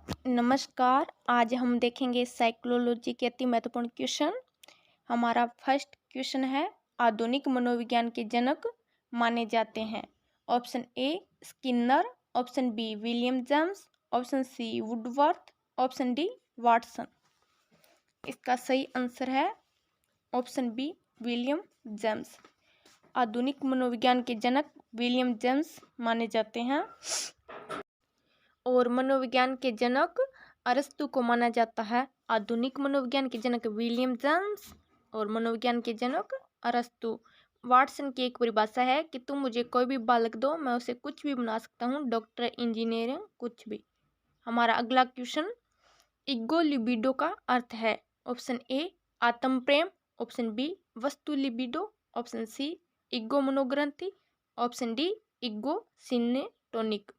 नमस्कार। आज हम देखेंगे साइकोलॉजी के अति महत्वपूर्ण क्वेश्चन। हमारा फर्स्ट क्वेश्चन है, आधुनिक मनोविज्ञान के जनक माने जाते हैं। Option A Skinner, option B William James, option C Woodworth, option D Watson. इसका सही आंसर है ऑप्शन बी विलियम जेम्स। आधुनिक मनोविज्ञान के जनक विलियम जेम्स माने जाते हैं और मनोविज्ञान के जनक अरस्तु को माना जाता है। आधुनिक मनोविज्ञान के जनक विलियम जेम्स और मनोविज्ञान के जनक अरस्तु। वाटसन की एक परिभाषा है कि तुम मुझे कोई भी बालक दो, मैं उसे कुछ भी बना सकता हूँ, डॉक्टर, इंजीनियर, कुछ भी। हमारा अगला क्वेश्चन, इगो लिबिडो का अर्थ है। ऑप्शन ए आत्म प्रेम, ऑप्शन बी वस्तु लिबिडो, ऑप्शन सी इगो मनोग्रंथि, ऑप्शन डी इगो सिनेटोनिक।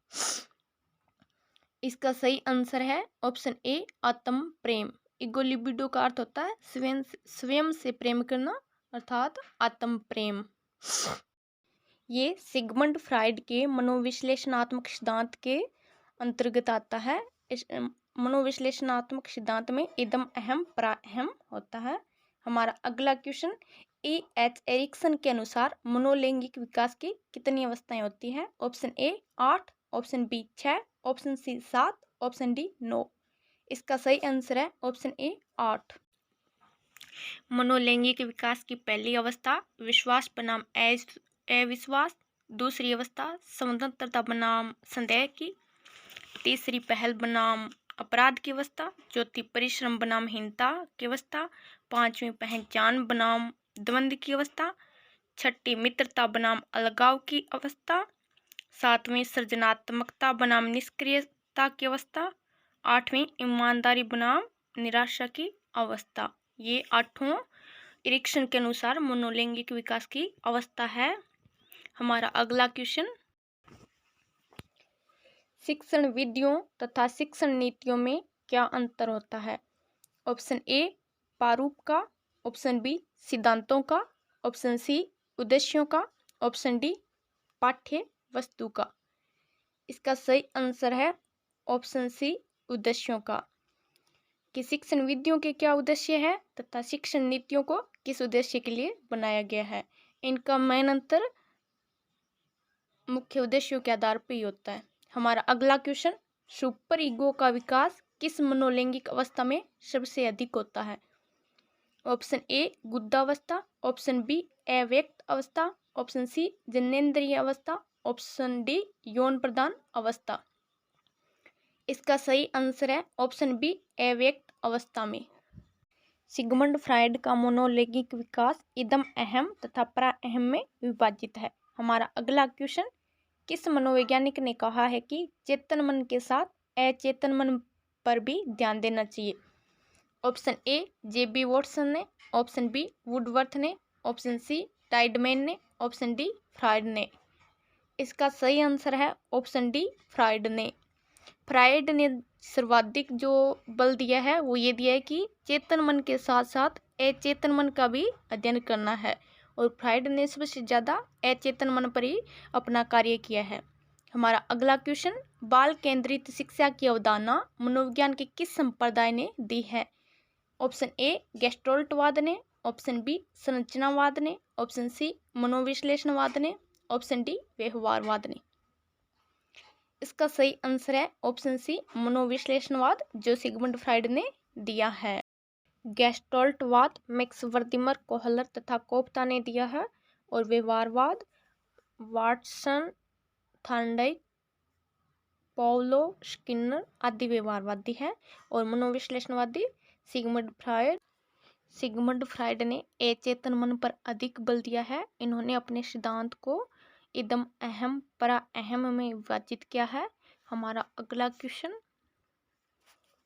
इसका सही आंसर है ऑप्शन ए आत्म प्रेम। इगो लिबिडो का अर्थ होता है स्वयं से प्रेम करना, अर्थात आत्म प्रेम। ये सिगमंड फ्राइड के मनोविश्लेषणात्मक सिद्धांत के अंतर्गत आता है। इस मनोविश्लेषणात्मक सिद्धांत में इदम अहम पराअहम होता है। हमारा अगला क्वेश्चन, एच एरिक्सन के अनुसार मनोलैंगिक विकास की कितनी अवस्थाएं होती है। Option A 8, option B 6, option C 7, option D 9। इसका सही आंसर है ऑप्शन ए 8। मनोलैंगिक विकास की पहली अवस्था विश्वास बनाम अविश्वास, दूसरी अवस्था स्वतंत्रता बनाम संदेह की, तीसरी पहल बनाम अपराध की अवस्था, चौथी परिश्रम बनाम हीनता की अवस्था, पांचवी पहचान बनाम द्वंद्व की अवस्था, छठी मित्रता बनाम अलगाव की अवस्था, सातवीं सृजनात्मकता बनाम निष्क्रियता की अवस्था, आठवीं ईमानदारी बनाम निराशा की अवस्था। ये आठों एरिक्सन के अनुसार मनोलैंगिक विकास की अवस्था है। हमारा अगला क्वेश्चन, शिक्षण विधियों तथा शिक्षण नीतियों में क्या अंतर होता है। ऑप्शन ए प्रारूप का, ऑप्शन बी सिद्धांतों का, ऑप्शन सी उद्देश्यों का, ऑप्शन डी पाठ्य वस्तु का। इसका सही आंसर है ऑप्शन सी उद्देश्यों का। कि शिक्षण विधियों के क्या उद्देश्य है तथा शिक्षण नीतियों को किस उद्देश्य के लिए बनाया गया है। इनका मेन अंतर मुख्य उद्देश्यों के आधार पर ही होता है। हमारा अगला क्वेश्चन, सुपर ईगो का विकास किस मनोलैंगिक अवस्था में सबसे अधिक होता है। ऑप्शन ए गुद्धावस्था, ऑप्शन बी अव्यक्त अवस्था, ऑप्शन सी जनेंद्रिय अवस्था, ऑप्शन डी यौन प्रधान अवस्था। इसका सही आंसर है ऑप्शन बी अव्यक्त अवस्था में। सिगमंड फ्राइड का मनोलैंगिक विकास इदम अहम तथा पराअहम में विभाजित है। हमारा अगला क्वेश्चन, किस मनोवैज्ञानिक ने कहा है कि चेतन मन के साथ अचेतन मन पर भी ध्यान देना चाहिए। ऑप्शन ए जेबी वॉटसन ने, ऑप्शन बी वुडवर्थ ने, ऑप्शन सी टाइडमैन ने, ऑप्शन डी फ्राइड ने। इसका सही आंसर है ऑप्शन डी फ्राइड ने। फ्राइड ने सर्वाधिक जो बल दिया है वो ये दिया है कि चेतन मन के साथ साथ अचेतन मन का भी अध्ययन करना है, और फ्राइड ने सबसे ज़्यादा अचेतन मन पर ही अपना कार्य किया है। हमारा अगला क्वेश्चन, बाल केंद्रित शिक्षा की अवधारणा मनोविज्ञान के किस संप्रदाय ने दी है। ऑप्शन ए गेस्टोल्टवाद ने, ऑप्शन बी संरचनावाद ने, ऑप्शन सी मनोविश्लेषणवाद ने, ऑप्शन डी व्यवहारवाद ने। इसका सही आंसर है ऑप्शन सी मनोविश्लेषणवाद, जो सिगमंड फ्राइड ने दिया है। गेस्टोल्टवाद मैक्स वर्दिमर, कोहलर तथा कोप्ता ने दिया है, और व्यवहारवाद वाटसन, थॉर्नडाइक, पाउलो स्किनर आदि व्यवहारवादी है, और मनोविश्लेषणवादी सिगमंड फ्राइड ने अचेतन मन पर अधिक बल दिया है। इन्होंने अपने सिद्धांत को इदम अहम पराअहम में विभाजित किया है। हमारा अगला क्वेश्चन,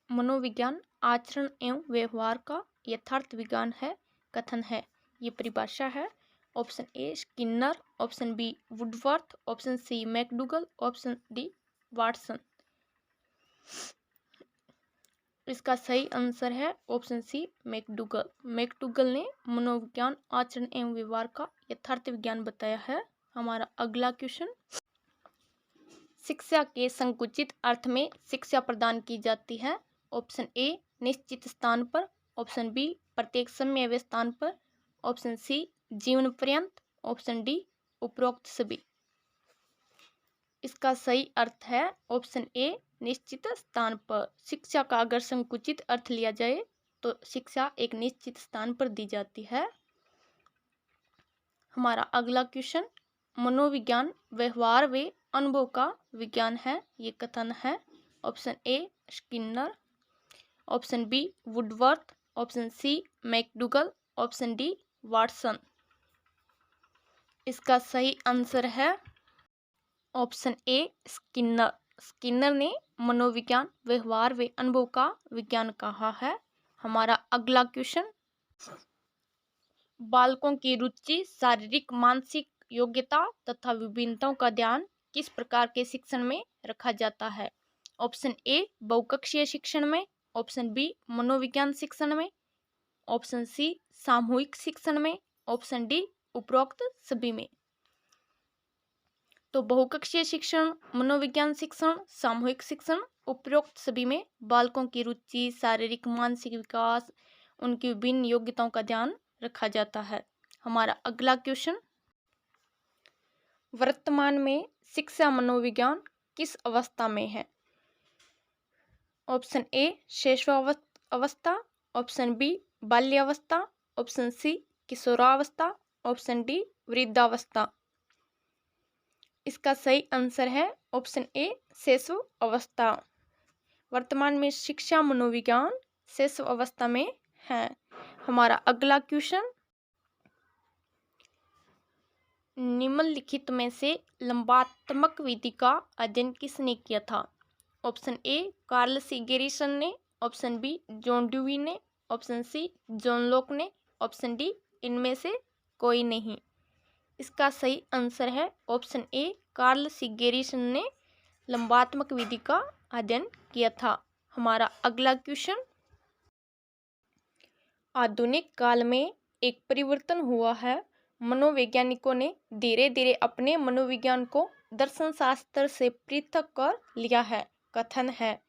मनोविज्ञान आचरण एवं व्यवहार का यथार्थ विज्ञान है, कथन है। ये परिभाषा है। Option A Skinner, option B Woodworth, option C McDougall, option D Watson. इसका सही आंसर है ऑप्शन सी मैकडूगल। मैकडूगल ने मनोविज्ञान आचरण एवं व्यवहार का यथार्थ विज्ञान बताया है। हमारा अगला क्वेश्चन, शिक्षा के संकुचित अर्थ में शिक्षा प्रदान की जाती है। ऑप्शन ए निश्चित स्थान पर, ऑप्शन बी प्रत्येक समय व स्थान पर, ऑप्शन सी जीवन पर्यंत, ऑप्शन डी उपरोक्त सभी। इसका सही अर्थ है ऑप्शन ए निश्चित स्थान पर। शिक्षा का अगर संकुचित अर्थ लिया जाए तो शिक्षा एक निश्चित स्थान पर दी जाती है। हमारा अगला क्वेश्चन, मनोविज्ञान व्यवहार व अनुभव का विज्ञान है, ये कथन है। Option A Skinner, option B Woodworth, option C McDougall, option D Watson. इसका सही आंसर है ऑप्शन ए स्किनर। स्किनर ने मनोविज्ञान व्यवहार व अनुभव का विज्ञान कहा है। हमारा अगला क्वेश्चन, बालकों की रुचि, शारीरिक मानसिक योग्यता तथा विभिन्नताओं का ध्यान किस प्रकार के शिक्षण में रखा जाता है? ऑप्शन ए बहुकक्षीय शिक्षण में, ऑप्शन बी मनोविज्ञान शिक्षण में, ऑप्शन सी सामूहिक शिक्षण में, ऑप्शन डी उपरोक्त सभी में। तो बहुकक्षीय शिक्षण, मनोविज्ञान शिक्षण, सामूहिक शिक्षण, उपरोक्त सभी में बालकों की रुचि, शारीरिक मानसिक विकास, उनकी विभिन्न योग्यताओं का ध्यान रखा जाता है। हमारा अगला क्वेश्चन, वर्तमान में शिक्षा मनोविज्ञान किस अवस्था में है? ऑप्शन ए शैशवावस्था, ऑप्शन बी बाल्यावस्था, ऑप्शन सी किशोरावस्था, ऑप्शन डी वृद्धावस्था। इसका सही आंसर है ऑप्शन ए शैशव अवस्था। वर्तमान में शिक्षा मनोविज्ञान शैशव अवस्था में है। हमारा अगला क्वेश्चन, निम्नलिखित में से लंबात्मक विधि का अध्ययन किसने किया था? Option A Carl C Garrison ने, ऑप्शन बी जॉन ड्यूवी ने, ऑप्शन सी जॉन लॉक ने, ऑप्शन डी इनमें से कोई नहीं। इसका सही आंसर है option A Carl C Garrison ने लंबात्मक विधि का अध्ययन किया था। हमारा अगला क्वेश्चन, आधुनिक काल में एक परिवर्तन हुआ है। मनोवैज्ञानिकों ने धीरे धीरे अपने मनोविज्ञान को दर्शन शास्त्र से पृथक कर लिया है, कथन है।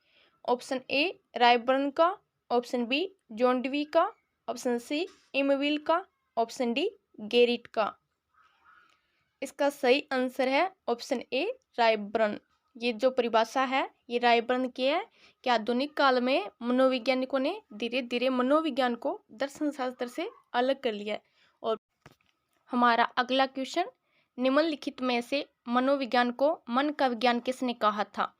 ऑप्शन ए रायबर्न का, ऑप्शन बी जॉन ड्यूवी का, ऑप्शन सी इमविल का, ऑप्शन डी गेरिट का। इसका सही आंसर है ऑप्शन ए रायबर्न। ये जो परिभाषा है ये रायबर्न की है कि आधुनिक काल में मनोवैज्ञानिकों ने धीरे धीरे मनोविज्ञान को दर्शन शास्त्र से अलग कर लिया है। और हमारा अगला क्वेश्चन, निम्नलिखित में से मनोविज्ञान को मन का विज्ञान किसने कहा था?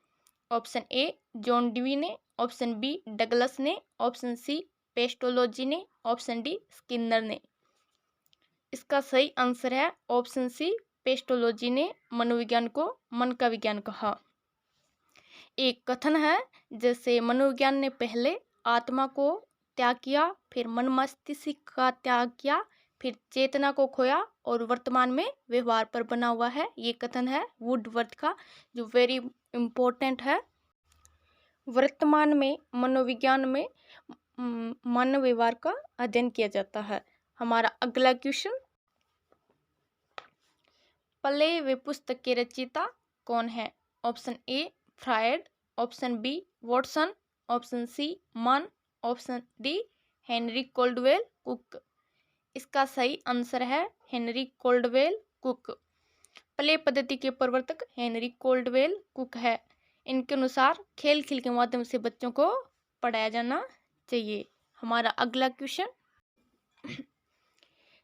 ऑप्शन ए जॉन ड्यूवी ने, ऑप्शन बी डगलस ने, ऑप्शन सी पेस्टोलॉजी ने, ऑप्शन डी स्किनर ने। इसका सही आंसर है ऑप्शन सी पेस्टोलॉजी ने मनोविज्ञान को मन का विज्ञान कहा। एक कथन है जैसे मनोविज्ञान ने पहले आत्मा को त्याग किया, फिर मन मस्तिष्क का त्याग किया, फिर चेतना को खोया और वर्तमान में व्यवहार पर बना हुआ है। ये कथन है वुडवर्थ का, जो वेरी इम्पोर्टेंट है। वर्तमान में मनोविज्ञान में मानव व्यवहार का अध्ययन किया जाता है। हमारा अगला क्वेश्चन, प्ले व पुस्तक के रचयिता कौन है? Option A Freud, option B Watson, option C Mann, option D Henry Caldwell Cook. इसका सही आंसर है हेनरी कोल्डवेल कुक। प्ले पद्धति के प्रवर्तक हेनरी कोल्डवेल कुक है। इनके अनुसार खेल खेल के माध्यम से बच्चों को पढ़ाया जाना चाहिए। हमारा अगला क्वेश्चन,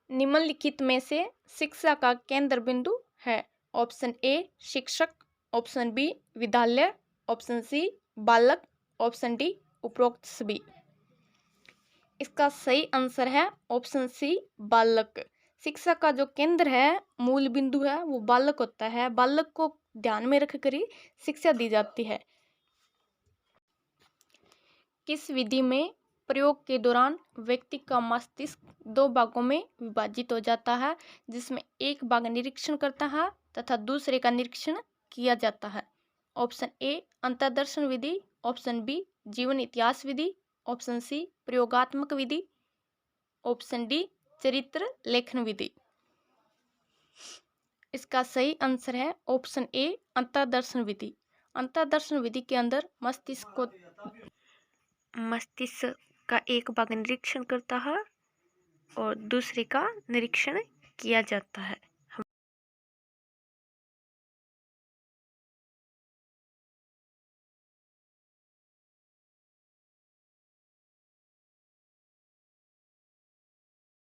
निम्नलिखित में से शिक्षा का केंद्र बिंदु है? ऑप्शन ए शिक्षक, ऑप्शन बी विद्यालय, ऑप्शन सी बालक, ऑप्शन डी उपरोक्त सभी। इसका सही आंसर है ऑप्शन सी बालक। शिक्षा का जो केंद्र है, मूल बिंदु है, वो बालक होता है। बालक को ध्यान में रखकर ही शिक्षा दी जाती है। किस विधि में प्रयोग के दौरान व्यक्ति का मस्तिष्क दो भागों में विभाजित हो जाता है, जिसमें एक भाग निरीक्षण करता है तथा दूसरे का निरीक्षण किया जाता है? ऑप्शन ए अंतर्दर्शन विधि, ऑप्शन बी जीवन इतिहास विधि, ऑप्शन सी प्रयोगात्मक विधि, ऑप्शन डी चरित्र लेखन विधि। इसका सही आंसर है ऑप्शन ए अंतर्दर्शन विधि। अंतर्दर्शन विधि के अंदर मस्तिष्क का एक भाग निरीक्षण करता है और दूसरे का निरीक्षण किया जाता है।